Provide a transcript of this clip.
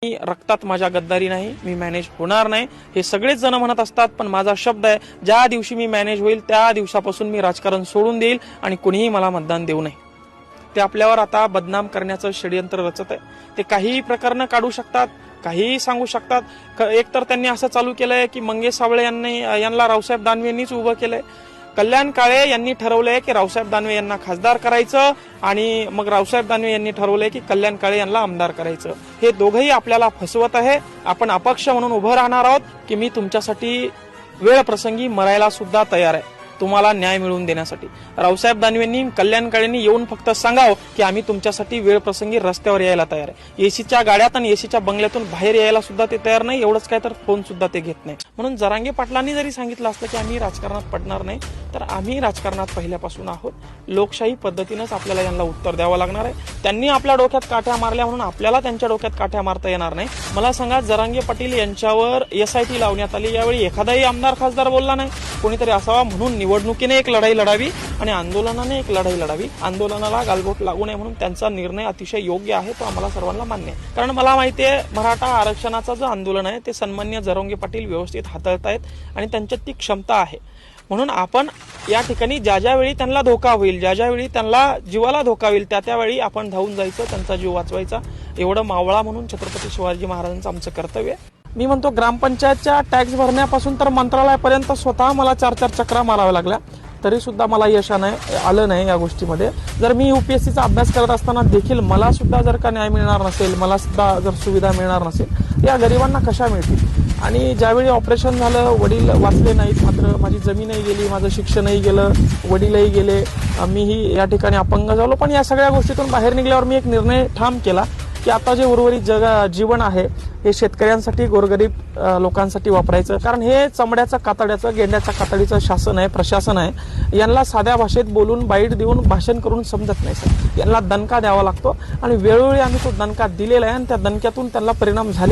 रक्तात माझ्या गद्दारी नाही, मी मॅनेज होणार नाही हे सगळेच जण म्हणत असतात, पण माझा शब्द आहे ज्या दिवशी मी मॅनेज होईल त्या दिवसापासून मी राजकारण सोडून देईल आणि कोणीही मला मतदान देऊ नये। ते आपल्यावर आता बदनाम करण्याचं षडयंत्र रचत आहे। ते काही प्रकरण काढू शकतात, काही सांगू शकतात। एक तर त्यांनी असं चालू केलंय की मंगेश साबळे यांना रावसाहेब दानवे यांनीच उभं केलंय। कल्याण काळे यांनी ठरवलंय की रावसाहेब दानवे यांना खासदार करायचं आणि मग रावसाहेब दानवे यांनी ठरवलंय की कल्याण काळे यांना आमदार करायचं। हे दोघंही आपल्याला फसवत आहे। आपण अपक्ष म्हणून उभं राहणार आहोत की मी तुमच्यासाठी वेळ प्रसंगी मरायला सुद्धा तयार आहे, तुम्हाला न्याय मिळवून देण्यासाठी। रावसाहेब दानवेंनी कल्याण काळेंनी येऊन फक्त सांगावं की आम्ही तुमच्यासाठी वेळ प्रसंगी रस्त्यावर यायला तयार आहे। एसीच्या गाड्यात आणि एसीच्या बंगल्यातून बाहेर यायला सुद्धा ते तयार नाही, एवढंच काय तर फोन सुद्धा ते घेत नाही। म्हणून जरांगे पाटलांनी जरी सांगितलं असलं की आम्ही राजकारणात पडणार नाही, तर आम्ही राजकारणात पहिल्यापासून आहोत। लोकशाही पद्धतीनेच आपल्याला यांना उत्तर द्यावं लागणार आहे। त्यांनी आपल्या डोक्यात काठ्या मारल्या म्हणून आपल्याला त्यांच्या डोक्यात काठ्या मारता येणार नाही। मला सांगा, जरांगे पाटील यांच्यावर SIT लावण्यात आली, यावेळी एखादाही आमदार खासदार बोलला नाही। कोणीतरी असावा म्हणून निवडणुकीने एक लढाई लढावी आणि आंदोलनाने एक लढाई लढावी। आंदोलनाला गालबोट लागू नये म्हणून त्यांचा निर्णय अतिशय योग्य आहे, तो आम्हाला सर्वांना मान्य आहे। कारण मला माहिती आहे मराठा आरक्षणाचं जे आंदोलन आहे ते सन्माननीय जरांगे पाटील व्यवस्थित हाताळतायत आणि त्यांच्यात ती क्षमता आहे। म्हणून आपण या ठिकाणी ज्या वेळी त्यांना धोका होईल, ज्या वेळी त्यांना जीवाला धोका होईल त्यावेळी आपण धावून जायचं, त्यांचा जीव वाचवायचा, एवढं मावळा म्हणून छत्रपती शिवाजी महाराजांचं आमचं कर्तव्य आहे। मी म्हणतो ग्रामपंचायतच्या टॅक्स भरण्यापासून तर मंत्रालयापर्यंत स्वतः मला 4 चक्रा माराव्या लागल्या, तरी सुद्धा मला यश आलं नाही या गोष्टीमध्ये। जर मी UPSCचा अभ्यास करत असताना देखील मला सुद्धा जर का न्याय मिळणार नसेल, मला सुद्धा जर सुविधा मिळणार नसेल, या गरिबांना कशा मिळतील? आणि ज्यावेळी ऑपरेशन झालं, वडील वाचले नाहीत, मात्र माझी जमीनही गेली, माझं शिक्षणही गेलं, वडीलही गेले, मीही या ठिकाणी अपंग झालो। पण या सगळ्या गोष्टीतून बाहेर निघल्यावर मी एक निर्णय ठाम केला की आता जे उर्वरित जीवन आहे हे शेतकऱ्यांसाठी, गोरगरीब लोकांसाठी वापरायचं। कारण हे चमड्याचं, कातड्याचं, गेंड्याच्या कातडीचं शासन आहे, प्रशासन आहे। यांना साध्या भाषेत बोलून, बाईट देऊन, भाषण करून समजत नाही सर। यांना दणका द्यावा लागतो आणि वेळोवेळी आम्ही तो दणका दिलेला आहे आणि त्या दणक्यातून त्यांना परिणाम झाले।